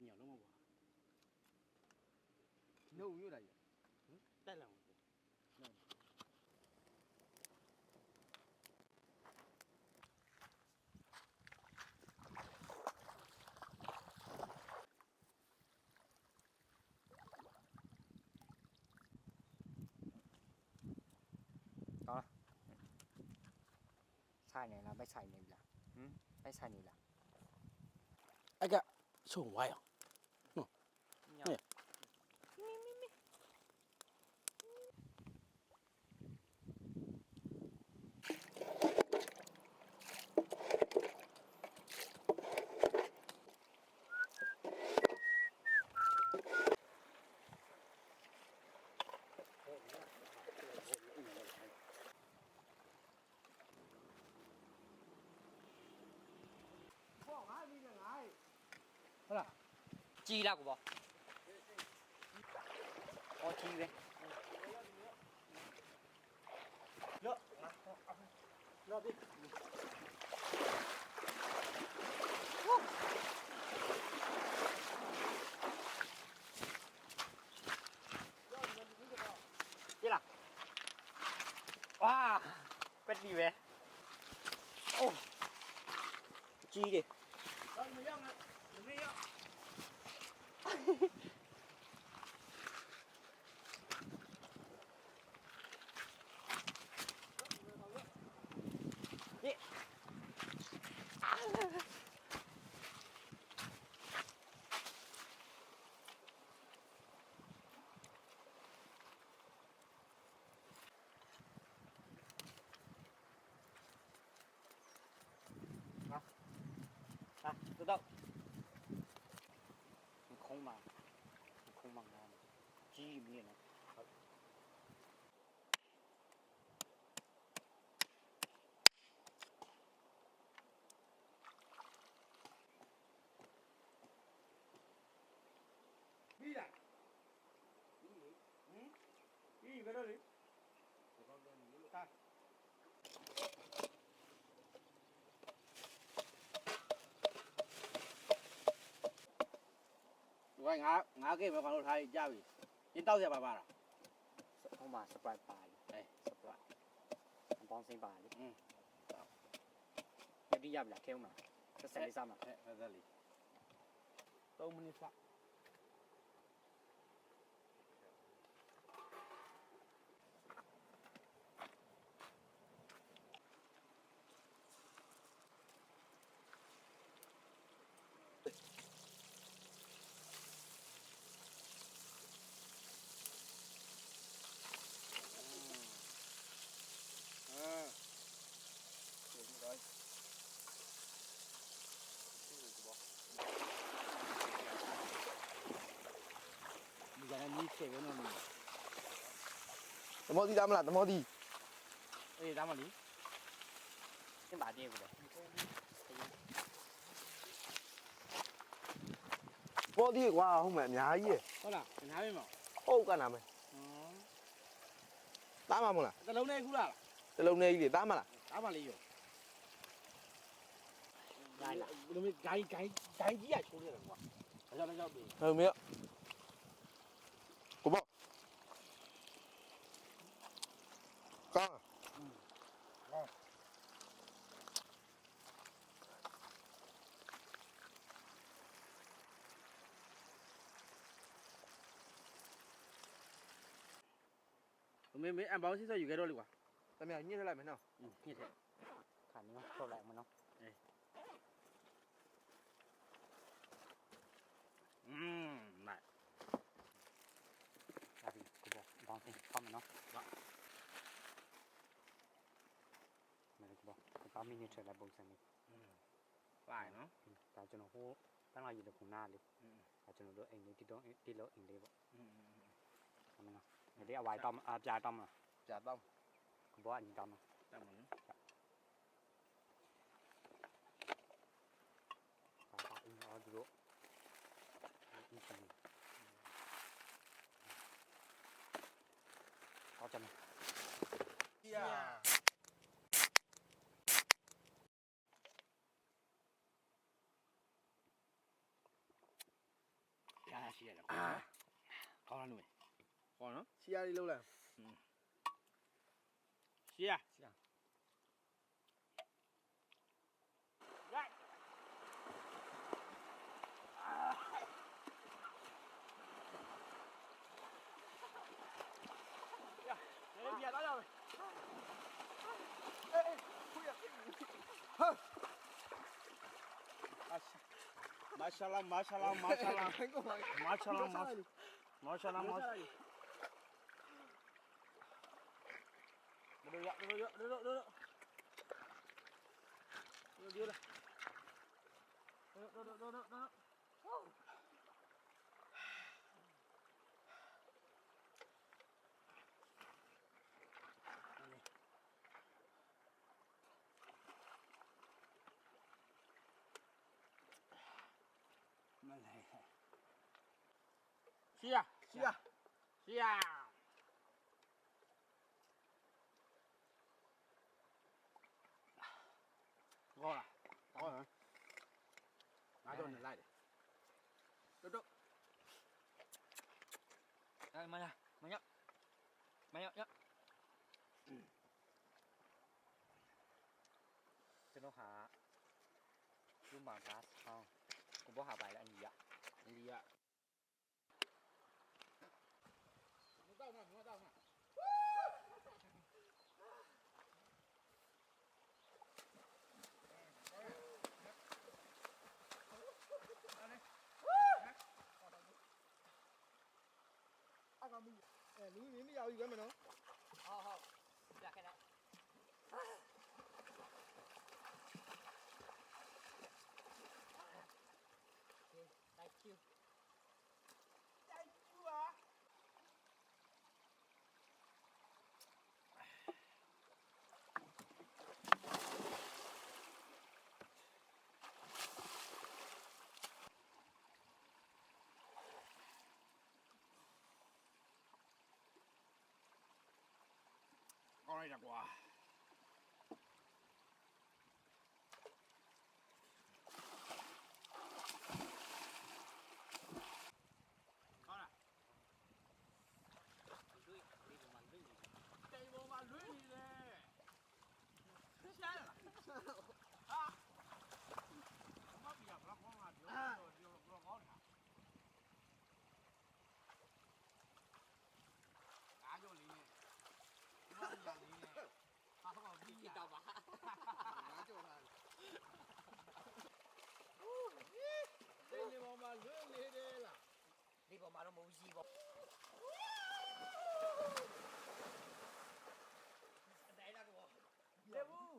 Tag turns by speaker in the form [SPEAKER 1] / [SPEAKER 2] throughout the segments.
[SPEAKER 1] ညလုံးမကွာ
[SPEAKER 2] နှုတ်ရွတ်လိုက်ရ
[SPEAKER 1] တက်လာမှာ
[SPEAKER 3] ဆိုင်နေလားไม่ဆိုင်နေဘူးလားไม่ဆိုင်နေလား
[SPEAKER 1] အဲ့ကချုံဝိုင်းအောင်
[SPEAKER 3] ညော
[SPEAKER 2] ဟုတ်လား
[SPEAKER 3] ကြီးလားကိုပေါ့အော်ကြီးပဲ
[SPEAKER 2] လောပြီ
[SPEAKER 3] ကြီးလားဝါပက်တီပဲအိုးကြီးတယ်
[SPEAKER 2] မရောက်နဲ့မရောက်
[SPEAKER 3] 知道你空吗你空吗鸡里面呢
[SPEAKER 2] ပြီးလားပြီးဘယ်တော့လဲတာ
[SPEAKER 1] ဒီကငါးကဲပဲကောင်လို့ထားကြပြီရင်းတောက်ရပါလား
[SPEAKER 3] ဟိုမှာ surprise ပါလေsurprise အပေါင်းစင်းပါလေရပြီရပြီလားခဲဦးမလားဆက်ဆက်လေးစားမှာ
[SPEAKER 1] ဆက်လေး
[SPEAKER 2] 3မိနစ်စ
[SPEAKER 1] ဒီကနေ့နီးချေပဲနော်နီး
[SPEAKER 2] သမောတီသားမလားသမောတီ
[SPEAKER 1] အေးဒါမှလी
[SPEAKER 3] စင်းပါတည်းကိုလေ
[SPEAKER 2] ပေါ်တီကွာဟုတ်မယ်အများကြီးရ
[SPEAKER 1] ဟုတ်လားနားမင်းမ
[SPEAKER 2] ဟုတ်ကနာမယ်သားမမို့လား
[SPEAKER 1] တလုံးနဲ့ခုလား
[SPEAKER 2] တလုံးနဲ့ကြီးလေသားမလား
[SPEAKER 1] ဒါမှလေးရော
[SPEAKER 3] ရလား
[SPEAKER 1] ဘယ်လိုမျိုးဂိုင်းကြီးရချိုးရတယ်ကွာဒါကြောင့်ပြီ
[SPEAKER 2] ဟုတ်မြေကိုပေါ့ကား
[SPEAKER 1] မင်းအန်ပေါင်းစစ်ဆက်ယူခဲ့တော့လေကွာ
[SPEAKER 2] တမန်ညှစ်ထလိုက်မယ်နော်
[SPEAKER 1] ညစ်တယ်
[SPEAKER 3] ခါနေတော့ထုတ်လိုက်မနော်
[SPEAKER 1] မိုက်
[SPEAKER 3] ရပြီကိုပေါ့အပေါင်းစင်းဖတ်မနော်မယ်ကိုပေါ့5မိနစ်ထက်လိုက်ပုံစံလေး
[SPEAKER 1] ပါနော်
[SPEAKER 3] ဒါကျွန်တော်ဟိုတန်းလာရည်တခုနားလေးဒါကျွန်တော်တို့အိမ်လေးတီတော့တီလို့အိမ်လေးပေါ့ဟုတ်မလားဒီအဝိုင်းတော့ပြာတော့မလား
[SPEAKER 2] ကြာတော့
[SPEAKER 3] ကိုပေါ့အညီတော့မ
[SPEAKER 1] တတ်မလို့
[SPEAKER 3] ဒါအင်းအော်ဒီလိုဒီစမ်းအော်ကျွန်တော်
[SPEAKER 2] ရာ
[SPEAKER 3] ဟ
[SPEAKER 1] ရှိရတယ်ခေါင်းလားလို့ခေါင်းနော်
[SPEAKER 2] ရှီယာလေးလုံးလိုက်
[SPEAKER 1] ရှိရပြတော့ရမယ်မာရှာလာမာရှာလာမာရှာလာမာရှာလာမာရှာလာမာရှာလာတို့ရမလိုက်ရှိရ ကောလားကောလားငါတော့နေလိုက်တယ်တို့
[SPEAKER 3] အဲ့မလားမညညကျွန်တော်ဟာလူမာဂတ်ဟောင်းကိုဘောဟာပိုင်လာအညီရ
[SPEAKER 1] အိန္ဒိယမတော့မှာ
[SPEAKER 2] လူမင်းမရောက်ယူခဲ့မနော်
[SPEAKER 3] ဟုတ်ပြခဲ့တယ် Thank you
[SPEAKER 1] ကောင်းလိုက်တာကွာကောင်းလား
[SPEAKER 3] တွေ့ဒီမှာလွတ်နေ
[SPEAKER 1] တိုင်ပေါ်မှာလွှင့်နေတယ်ရှားလားဟာမပြရဘလောက်ကောင်းလားပြောတော့ကောင်းတာအားကြောလေးနဲ့ဒီမှာရလေးနဲ့ဟာဟောဒီ
[SPEAKER 3] ဒီတော့ပါ
[SPEAKER 2] ငါကြော်ထားတယ်
[SPEAKER 1] တိုင်ပေါ်မှာလွှင့်နေတယ်လား
[SPEAKER 3] ဒီပေါ်မှာတော့မဟုတ်ကြီးပေါ့တိုင်းလာကော
[SPEAKER 1] လေဘူး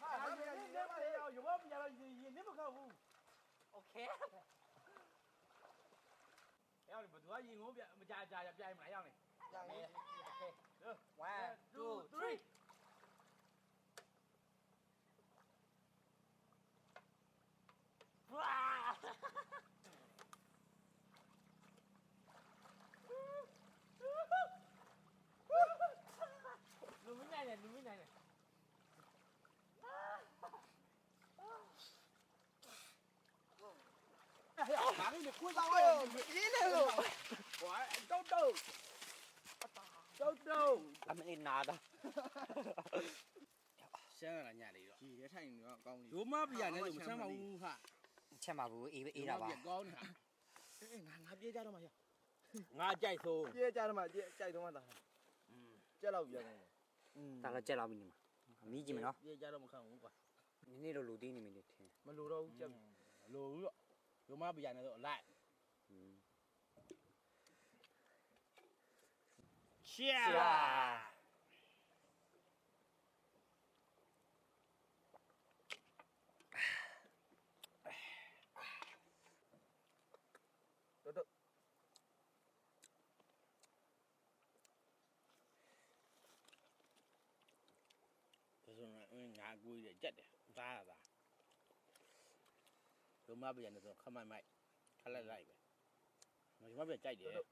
[SPEAKER 2] ဟာဒါပြန်နေပါလေ
[SPEAKER 1] 有没有比较你不靠谱？
[SPEAKER 3] โอเค
[SPEAKER 1] 要你不多，因我别没加买样的。
[SPEAKER 2] ကြာနေ
[SPEAKER 3] โอเค
[SPEAKER 1] 1 2 3。
[SPEAKER 3] ဝါလူမနိုင်နဲ့လူမနိုင်နဲ့
[SPEAKER 1] 哪里的裤裆
[SPEAKER 2] အော်အေးနေလို့
[SPEAKER 1] 我豆。
[SPEAKER 3] အမေနာတာ
[SPEAKER 1] 香了伢的哟。
[SPEAKER 2] ကြီးရထိုင်နေတော့ကောင်းပြီ
[SPEAKER 1] 有嘛比伢那种香嘛乌哈？
[SPEAKER 3] ချက်မှာဘူးအေးတာပါ
[SPEAKER 1] 别高呢。
[SPEAKER 2] အေးငါပြေးကြတော့မှရ
[SPEAKER 1] 俺再说。
[SPEAKER 2] ပြေးကြတော့မှကြိုက်တော့မှတာကြက်တော့ပြန်ကုန်
[SPEAKER 3] ဒါတော့ချက်လောက်ပြီနေမှာမီးကြည့်မယ်နော်
[SPEAKER 1] 别家都没看我管。
[SPEAKER 3] နည်းနည်းတော့လူသေးနေမိနေထင်
[SPEAKER 2] မလိုတော့ဘူးကြက်
[SPEAKER 1] 路了。有嘛比伢那种来。下。
[SPEAKER 2] တို့တို့
[SPEAKER 1] 就是俺估计这的，咋咋？有嘛不伢那种看卖，看来呗。有嘛别在的。